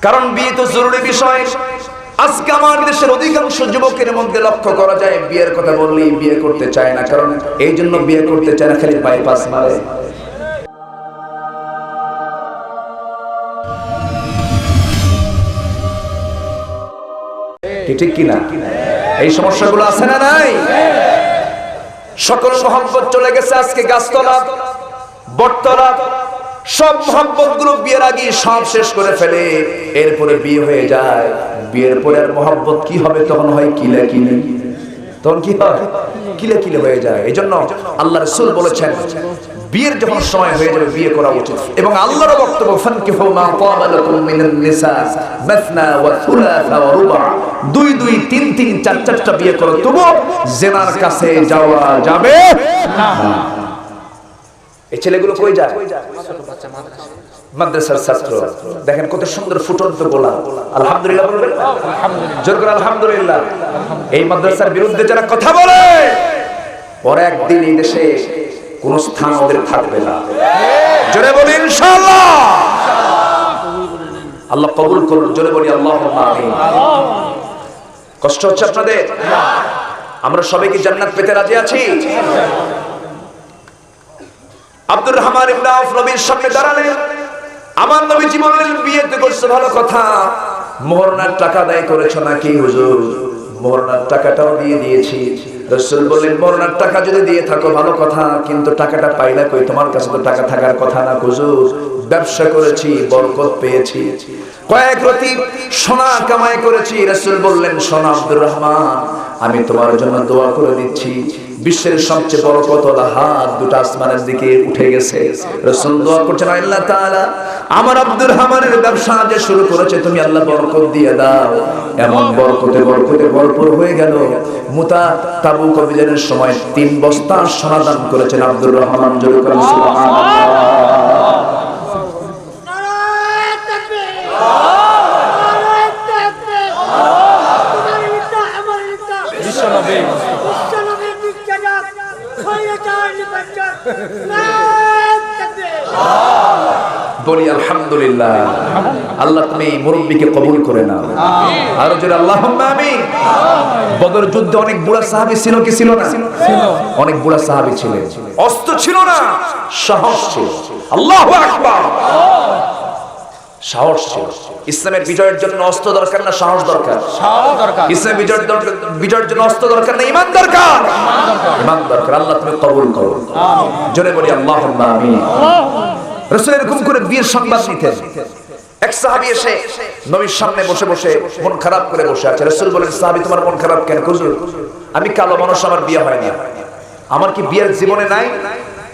কারণ বিয়ে তো জরুরি বিষয়। আজকে আমার দেশের অধিকাংশ যুবকের মধ্যে লক্ষ্য করা যায় বিয়ের কথা বললেই বিয়ে করতে চায় না। কারণ এই জন্য বিয়ে করতে চায় না, খালি বাইপাস মারে। ঠিক কিনা? এই সমস্যাগুলো আছে না নাই? সকল মোহাম্মত চলে গেছে আজকে গাছতলা, বটতলা, সব মোহাম্মত গুলো বিয়ের আগে সব শেষ করে ফেলে, এরপরে বিয়ে হয়ে যায়। বিয়ের পরে আর মোহাম্মত কি হবে? তখন হয় কিলে কিলে। তখন কি হয়? কিলে কিলে হয়ে যায়। এই জন্য আল্লাহ রাসূল বলেছেন বিয়ের যখন সময় হয়ে যাবে বিয়ে করা উচিত। এবং আল্লাহর বক্তব্য ফানকিহু মা তাবা লাকুম মিনান নিসা মাসনা ওয়া সুলাসা ওয়া রুবা, 2 2 3 3 4 4টা বিয়ে করো, তবু জিনার কাছে যাওয়া যাবে না। এই ছেলেগুলো কই যায়? মাদ্রাসার ছাত্র। দেখেন কত সুন্দর ফুটন্ত গোলা। আলহামদুলিল্লাহ বলবেন? আলহামদুলিল্লাহ, জোর করে আলহামদুলিল্লাহ। এই মাদ্রাসার বিরুদ্ধে যারা কথা বলে পরে একদিন এই দেশে কোন স্থান ওদের থাকবে না। জোরে বলি ইনশাআল্লাহ। আল্লাহ কবুল করুন। জোরে বলি আল্লাহুম্মা আমিন। কষ্ট হচ্ছে আপনাদের? আমরা সবাই কি জান্নাত পেতে রাজি আছি? আব্দুর রহমান ইবনে আউফ নবীর সামনে দাঁড়ালেন। আমার নবীজি বললেন বিয়েতে করছো ভালো কথা, মোহরানার টাকা আদায় করেছো নাকি? হুজুর মোহরানার টাকাটাও দিয়ে দিয়েছি। রাসূল বললেন মোহরানার টাকা যদি দিয়ে থাকো ভালো কথা, কিন্তু টাকাটা পাইলা কই? তোমার কাছে তো টাকা থাকার কথা না। হুজুর ব্যবসা করেছি, বরকত পেয়েছি, কয়েক রাতি সোনা কামাই করেছি। রাসূল বললেন সোনা আব্দুর রহমান, আমি তোমার জন্য দোয়া করে দিচ্ছি। বিশ্বের সবচেয়ে বড় কতলা হাত দুটো আসমানের দিকে উঠে গেছে। রাসূল দোয়া করছেন আল্লাহ তাআলা আমার আব্দুর রহমানের ব্যবসা যে শুরু করেছে তুমি আল্লাহ বরকত দিয়ে দাও। এমন বরকতে বরকতে ভরপুর হয়ে গেল। মুতা তাবুক অভিযানের সময় 3 বস্তা সোনা দান করেছেন আব্দুর রহমান। জোরে করে সুবহানাল্লাহ। বলি আলহামদুলিল্লাহ। আল্লাহ তুমি এই মুরব্বিকে কবুল করে নাও। আর জোরে আল্লাহুম্মা আমিন। বদর যুদ্ধে অনেক বুড়া সাহাবী ছিল কি ছিল না? ছিল। অনেক বুড়া সাহাবী ছিলেন। অস্ত্র ছিল না, সাহস ছিল। আল্লাহু আকবার। সাহস ছিল। ইসলামের বিজয়ের জন্য অস্ত্র দরকার না সাহস দরকার? সাহস দরকার। ইসলামের বিজয়ের জন্য অস্ত্র দরকার না ঈমান দরকার? ঈমান দরকার। আল্লাহ তুমি কবুল করো। আমিন। জোরে বলি আল্লাহুম্মা আমিন। রাসূল এরকম করে বিয়ের সংবাদ নিতেন। এক সাহাবী এসে নবীর সামনে বসে বসে মন খারাপ করে বসে আছে। রাসূল বলেন সাহাবী তোমার মন খারাপ কেন? হুজুর আমি কালো মানুষ, আমার বিয়ে হয় না। আমার কি বিয়ের জীবনে নাই?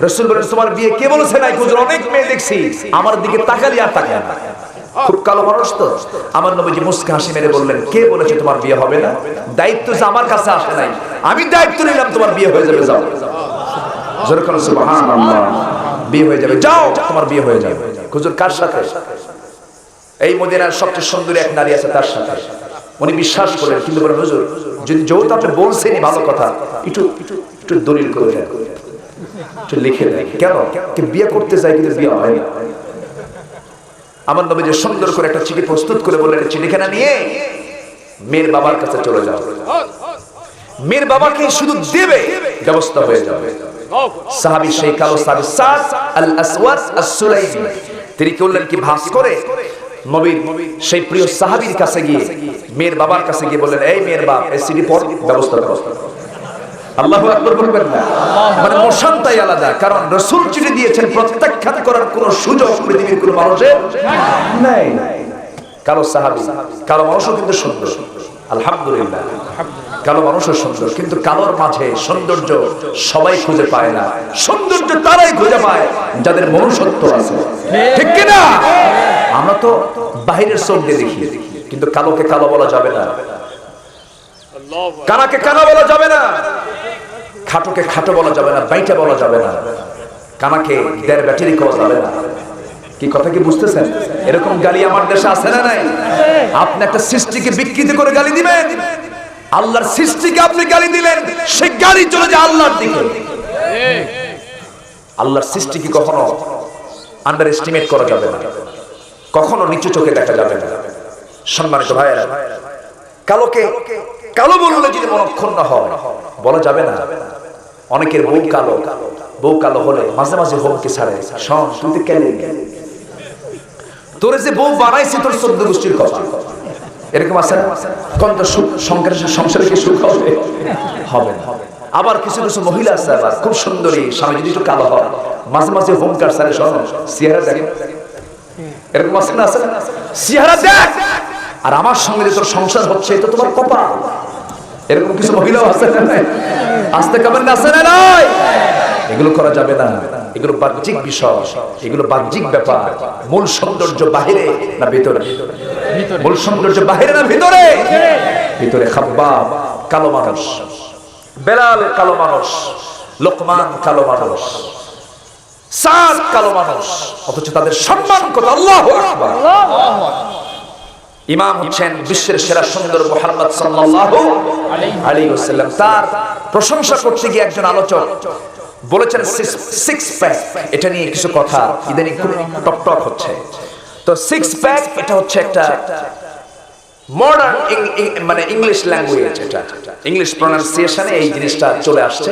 রাসূল বলেন তোমার বিয়ে কে বলেছে নাই? হুজুর অনেক মেয়ে দেখছি, আমার দিকে তাকালি আর তাকায় না, খুব কালো মানুষ তো। আমার নবীজি মুস্কা হাসি মেরে বললেন কে বলেছে তোমার বিয়ে হবে না? দায়িত্ব যে আমার কাছে আসে নাই, আমি দায়িত্ব নিলাম তোমার বিয়ে হয়ে যাবে। যাও, জোরে করে সুবহানাল্লাহ। বিয়ে হয়ে যাবে, যাও তোমার বিয়ে হয়ে যাবে। হুজুর কার সাথে? এই মদিনার সবচেয়ে সুন্দরী এক নারী আছে তার সাথে। উনি বিশ্বাস করেন, কিন্তু বলেন হুজুর যদি যেহেতু আপনি বলছেনই ভালো কথা, একটু দলিল করে দেন, একটু লিখে দেন। কেন? বিয়ে করতে চাই কিন্তু বিয়ে হয় না। আমার নবী যে সুন্দর করে একটা চিঠি প্রস্তুত করে বললেন চিঠিখানা নিয়ে মেয়ের বাবার কাছে চলে যাও। মেয়ের বাবাকে শুধু দেবে, ব্যবস্থা হয়ে যাবে। সাহাবী সেই কালো সাহাবী সাদ আল আসওয়াদ আস-সুলাইমি তিনি বললেন কি ভাস করে নবীর সেই প্রিয় সাহাবীর কাছে গিয়ে মেয়ের বাবার কাছে গিয়ে বললেন এই মেয়ের বাপ এই চিঠি পড়, ব্যবস্থা করো। আল্লাহু আকবার বলবেন না? মানে মোশানটাই আলাদা। কারণ রাসূল চিঠি দিয়েছেন, প্রত্যাখ্যান করার কোনো সুযোগ পৃথিবীর কোনো মানুষের নাই। কালো সাহাবী, কালো মানুষও কিন্তু সুন্দর, আলহামদুলিল্লাহ। কালো মানুষও সুন্দর, কিন্তু কালোর মাঝে সৌন্দর্য সবাই খুঁজে পায় না। সৌন্দর্য তারাই খুঁজে পায় যাদের মনুষ্যত্ব আছে, ঠিক কি না? আমরা তো বাহিরের চোখ দিয়ে দেখি, কিন্তু কালোকে কালো বলা যাবে না, কানাকে কানা বলা যাবে না, খাটোকে খাটো বলা যাবে না, বাইটা বলা যাবে না, কানাকে দেড় ব্যাটারি করা যাবে না। কি কথা কি বুঝতেছেন? এরকম গালি আমার দেশে আছে না নাই? আপনি একটা সৃষ্টিকে বিকৃত করে গালি দিবেন, আল্লাহর সৃষ্টিকে আপনি গালি দিলেন, সেই গালি চলে যায় আল্লাহর দিকে। আল্লাহর সৃষ্টি কি কখনো আন্ডার এস্টিমেট করা যাবে না, কখনো নিচু চোখে দেখা যাবে না। সম্মানিত ভাইয়েরা, কালোকে কালো বললে যদি মনক্ষুণ্ণ হয়, বলা যাবে না। অনেকের বউ কালো হলে মাঝে মাঝে হোমকে ছাড়ে, শোন তুই তো কেন তোরে যে বউ বানাইছে তোর 14 গোষ্ঠীর কথা, এরকম আছে না? কোন তো সুখ সংসারে কি সুখ হবে? হবে না। আবার কিছু কিছু মহিলা আছে আবার খুব সুন্দরী, স্বামী যদি একটু কালো হয় মাঝে মাঝে হোমকার ছাড়ে, শোন চেহারা দেখ, এরকম আছে না? আছে না? চেহারা দেখ, আর আমার সঙ্গে যে তোর সংসার হচ্ছে এটা তোমার কপাল। এরকম কিছু মহিলাও আছে না? আসতে কেমন আছে না? নয়, এগুলো করা যাবে না। এগুলো বাহ্যিক বিষয়, এগুলো বাহ্যিক ব্যাপার। মূল সৌন্দর্য বাহিরে না ভিতরে? মূল সৌন্দর্য বাহিরে না ভিতরে? ভিতরে। খাব্বাব কালো মানুষ, বেলাল কালো মানুষ, লোকমান কালো মানুষ, সাদ কালো মানুষ, অথচ তাদের সম্মান কত! আল্লাহু আকবার। ইমাম হচ্ছেন বিশ্বের সেরা সুন্দর মুহাম্মদ সাল্লাল্লাহু আলাইহি ওয়াসাল্লাম। তার প্রশংসা করতে গিয়ে একজন আলোচক বলেছেন সিক্স প্যাক, এটা নিয়ে কিছু কথা ইদানিং খুব টকটক হচ্ছে। তো সিক্স প্যাক এটা হচ্ছে একটা মডার্ন মানে ইংলিশ ল্যাঙ্গুয়েজ, এটা ইংলিশ প্রনাউন্সিয়েশনে এই জিনিসটা চলে আসছে।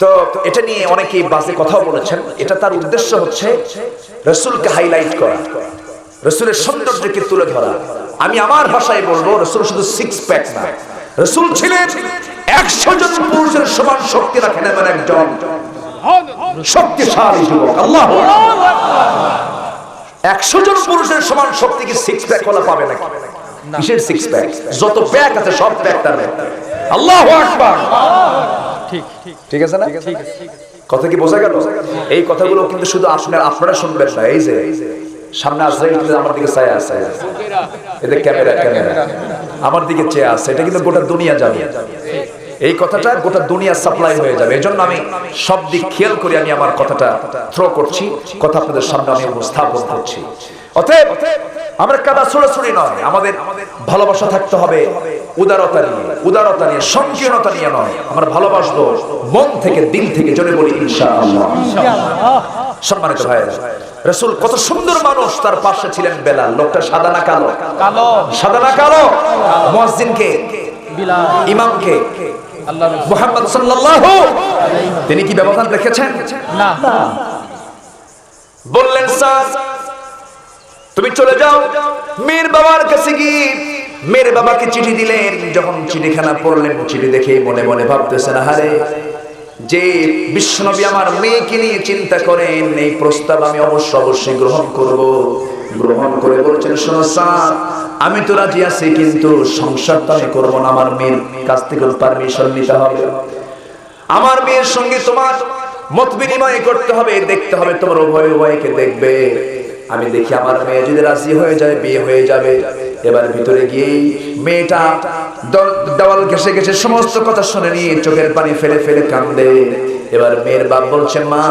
তো এটা নিয়ে অনেকেই বাজে কথাও বলেছেন। এটা তার উদ্দেশ্য হচ্ছে রাসূলকে হাইলাইট করা, রাসূলের সৌন্দর্যকে তুলে ধরা। আমি আমার ভাষায় বলবো, রাসূল শুধু সিক্স প্যাক না, রাসূল ছিলেন 100 জন পুরুষের সমান শক্তি রাখেন এমন একজন শক্তিশালী যুবক। আল্লাহু আকবার। 100 জন পুরুষের সমান শক্তি কি সিক্স প্যাক ওলা পাবে নাকি? কিসের সিক্স প্যাক? যত প্যাক আছে সব প্যাক তার। আল্লাহু আকবার। ঠিক ঠিক আছে না? কথা কি বোঝা গেল? এই কথাগুলো কিন্তু শুধু আপনারা শুনবেন না। এই যে সামনে আজরাইল কিন্তু আমার দিকে চায় আছে, এদের ক্যামেরা আমার দিকে চেয়ে আছে, এটা কিন্তু গোটা দুনিয়া যাবে। এই কথাটা গোটা দুনিয়া সাপ্লাই হয়ে যাবে। এজন্য আমি সব দিক খেয়াল করে আমি আমার কথাটা থ্রো করছি, কথা আপনাদের সামনে আমি উপস্থাপন করছি। অতএব আমরা কাদা ছড়াছড়ি নয়, আমাদের ভালোবাসা থাকতে হবে উদারতা নিয়ে, সংকীর্ণতা নিয়ে নয়। আমরা ভালোবাসবো মন থেকে, দিল থেকে, জোরে বলি ইনশাআল্লাহ। সম্মানিত ভাইরা, রাসূল কত সুন্দর মানুষ, তার পাশে ছিলেন বেলাল। লোকটা সাদা না কালো? কালো। সাদা না কালো? মুয়াজ্জিনকে, বিলাল, ইমামকে মুহাম্মদ সাল্লাল্লাহু আলাইহি, তিনি কি ব্যবধান রেখেছেন? না। বললেন স্যার তুমি চলে যাও মেয়ের বাবার কাছে গিয়ে মেয়ের বাবাকে চিঠি দিলেন। যখন চিঠিখানা পড়লেন, চিঠি দেখে মনে মনে ভাবতেছেন, আরে যে বিশ্বনবী আমার মেয়েকে নিয়ে চিন্তা করেন, এই প্রস্তাব আমি অবশ্যই গ্রহণ করব। গ্রহণ করে বলছেন, শোনো স্যার আমি তো রাজি আছি, কিন্তু সংসার তো আমি করবো না, আমার মেয়ের কাছ থেকে পারমিশন নিতে হবে। আমার মেয়ের সঙ্গে তোমার মত বিনিময় করতে হবে, দেখতে হবে, তোমার উভয়কে দেখবে। আমি দেখি আমার মেয়ে যদি রাজি হয়ে যায়, বিয়ে হয়ে যাবে। এবার ভিতরে গিয়ে মেয়েটা দেওয়াল ঘেসে ঘেসে সমস্ত কথা শুনে নিয়ে চোখের পানি ফেলে ফেলে কান্দে। এবার মেয়ের বাপ বলছে, মা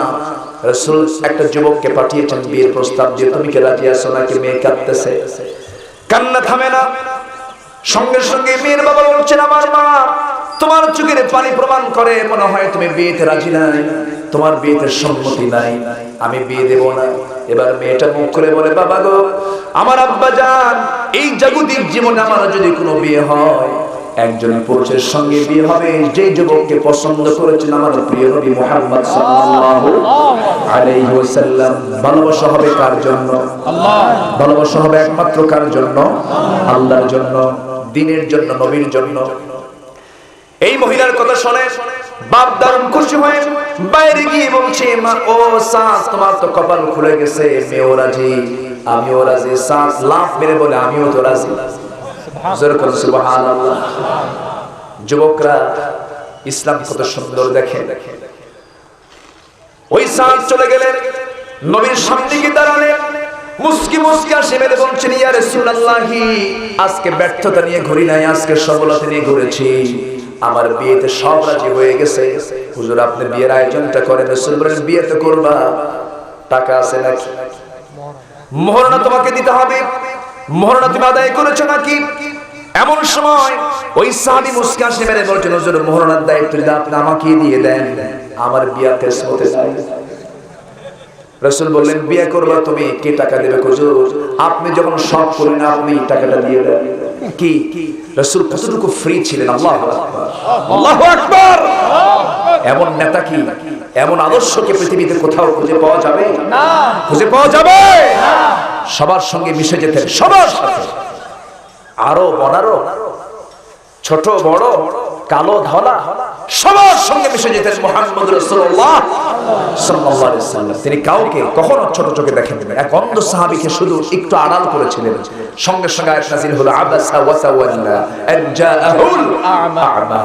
রাসূল একটা যুবককে পাঠিয়েছেন বিয়ের প্রস্তাব দিয়ে, তুমি কি রাজি আছো নাকি? মেয়ে কাঁদতেছে, কান্না থামে না। সঙ্গে সঙ্গে মেয়ের বাবা বলছেন, আমার মা তোমার চোখের পানি প্রমাণ করে মনে হয় তুমি বিয়েতে রাজি নাই, তোমার বিয়েতে সম্মতি নাই, আমি বিয়ে দেব না। এবার মেয়েটা মুখ করে বলে, বাবা গো, আমার আব্বা জান, এই জাগতিক জীবনে আমার যদি কোনো বিয়ে হয়, একজন পুরুষের সঙ্গে বিয়ে হবে যে যুবককে পছন্দ করেছেন আমার প্রিয় নবী মুহাম্মদ সাল্লাল্লাহু আলাইহি ওয়াসাল্লাম। ভালোবাসা হবে কার জন্য? আল্লাহ। ভালোবাসা হবে একমাত্র কার জন্য? আল্লাহর জন্য, দ্বীনের জন্য, নবীর জন্য। এই মহিলার কথা শুনে বাপ দারুণ খুশি হয়ে বাইরে গিয়ে বলছে, মা ও সাস, তোমার তো কপাল খুলে গেছে, মেয়েও রাজি, আমিও রাজি। সাস লাফ মেরে বলে, আমিও তো রাজি। সুবহানাল্লাহ। যুবকরা ইসলাম কত সুন্দর দেখে। ওই সাস চলে গেলেন, নবীর সামনে গিয়ে দাঁড়ালেন, মুস্কি মুস্কি হাসি মেরে বলছেন, ইয়া রাসূলুল্লাহি, আজকে ব্যর্থতা নিয়ে ঘুরি নাই, আজকে সফলতা নিয়ে ঘুরেছি। আমার বিয়েতে সব রাজি হয়ে গেছে, হুজুর আপনি বিয়ের আয়োজনটা করেন। রাসূল বলেন, বিয়ে তো করবা, টাকা আছে নাকি? মোহরনা তোমাকে দিতে হবে, মোহরনা তুমি আদায় করেছো নাকি? এমন সময় ওই সাহাবী মুস্কি হাসি মেরে বলছেন, হুজুর মোহরনার দায়িত্ব যদি আপনি আমাকে দিয়ে দেন, আমার বিয়াতে হতে চাই। রাসূল বললেন বিয়ে করবা তুমি, কে টাকা দেবে? হুজুর আপনি যখন সব করেন আপনি টাকাটা দিয়ে দেন। কি রাসূল কতটুকু ফ্রি ছিলেন! আল্লাহু আকবার, আল্লাহু আকবার। এমন নেতা কি, এমন আদর্শকে পৃথিবীতে কোথাও খুঁজে পাওয়া যাবে না, খুঁজে পাওয়া যাবে না। সবার সঙ্গে মিশে যেতেন, সবার সাথে, আরো বনারো, ছোট বড়, কালো ধলা, সবার সঙ্গে মিশে যেতেন মুহাম্মদ রাসূলুল্লাহ সাল্লাল্লাহু আলাইহি ওয়াসাল্লাম। তিনি কাউকে কখনো ছোট চোখে দেখেননি। এক অন্ধ সাহাবীকে শুধু একটু আড়াল করেছিলেন, সঙ্গে সঙ্গে আয়াত নাযিল হলো আবাসা ওয়া তাওয়াল্লা আন জাআহুল আ'মা।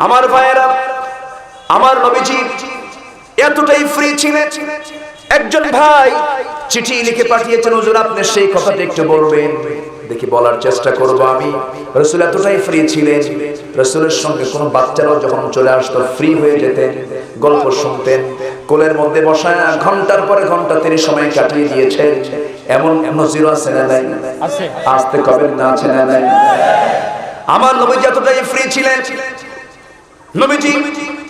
আমার ভাইয়েরা, আমার নবীজি এতটাই ফ্রি ছিলেন। একজন ভাই চিঠি লিখে পাঠিয়েছেন, হুজুর আপনি সেই কথাটা একটু বলবেন। দেখি বলার চেষ্টা করব আমি। রাসূল এতটাই ফ্রি ছিলেন, রাসূলের সঙ্গে কোনো বাচ্চারাও যখন চলে আসতো ফ্রি হয়ে যেতেন, গল্প শুনতেন, কোলের মধ্যে বসায় ঘন্টার পরে ঘন্টা তিনি সময় কাটিয়ে দিয়েছেন। এমন নজির আছে না নাই? আছে। আসতে কবে না আছে না নাই? আমার নবীজি এতটাই ফ্রি ছিলেন। নবীজি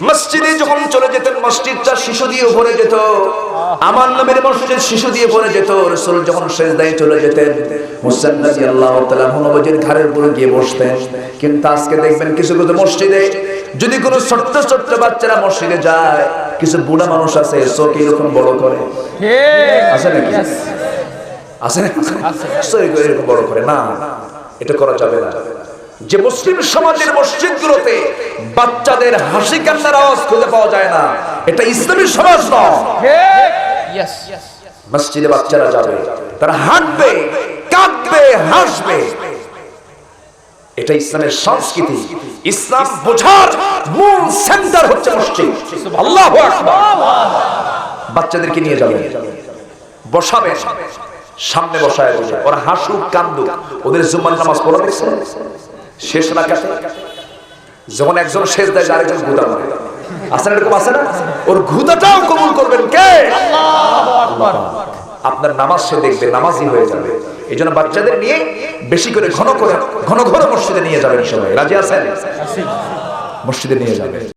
মসজিদে যখন চলে যেতেন, মসজিদটা শিশু দিয়ে ভরে যেত। আমার নবীর মসজিদ শিশু দিয়ে ভরে যেত। রাসূল যখন সিজদায় চলে যেতেন, মুসান্না রাদিয়াল্লাহু তাআলা নবীজির ঘাড়ের উপরে গিয়ে বসতেন। কিন্তু আজকে দেখবেন কিছু কিছু মসজিদে যদি কোনো ছোট্ট ছোট্ট বাচ্চারা মসজিদে যায়, কিছু বুড়া মানুষ আছে চোখ এরকম বড় করে, আছে নাকি? আছে না? চোখ এরকম বড় করে না, এটা করা যাবে না। যে মুসলিম সমাজের মসজিদগুলোতে বাচ্চাদের হাসি কান্নার আওয়াজ খুঁজে পাওয়া যায় না, এটা ইসলামী সমাজ নয়। মসজিদে বাচ্চারা যাবে, তারা হাঁটবে, কাঁদবে, হাসবে, এটা ইসলামের সংস্কৃতি। ইসলাম বোঝার মূল সেন্টার হচ্ছে মসজিদ। আল্লাহু আকবার। বাচ্চাদেরকে নিয়ে যাবেন, বসাবেন, সামনে বসায় দেবেন, ওরা হাসুক কান্দুক, ওদের জুমার নামাজ পড়া দেখছেন শেষ রাকাতে যখন একজন সেজদায় যায় আরেকজন গুদা মারে, আছে না? এরকম আছে না? ওর গুদাটাও কবুল করবেন কে? আল্লাহু আকবার। আপনার নামাজ সে দেখবে, নামাজি হয়ে যাবে। এই জন্য বাচ্চাদের নিয়ে বেশি করে ঘন ঘন মসজিদে নিয়ে যাবেন। সবাই রাজি আছেন? মসজিদে নিয়ে যাবেন।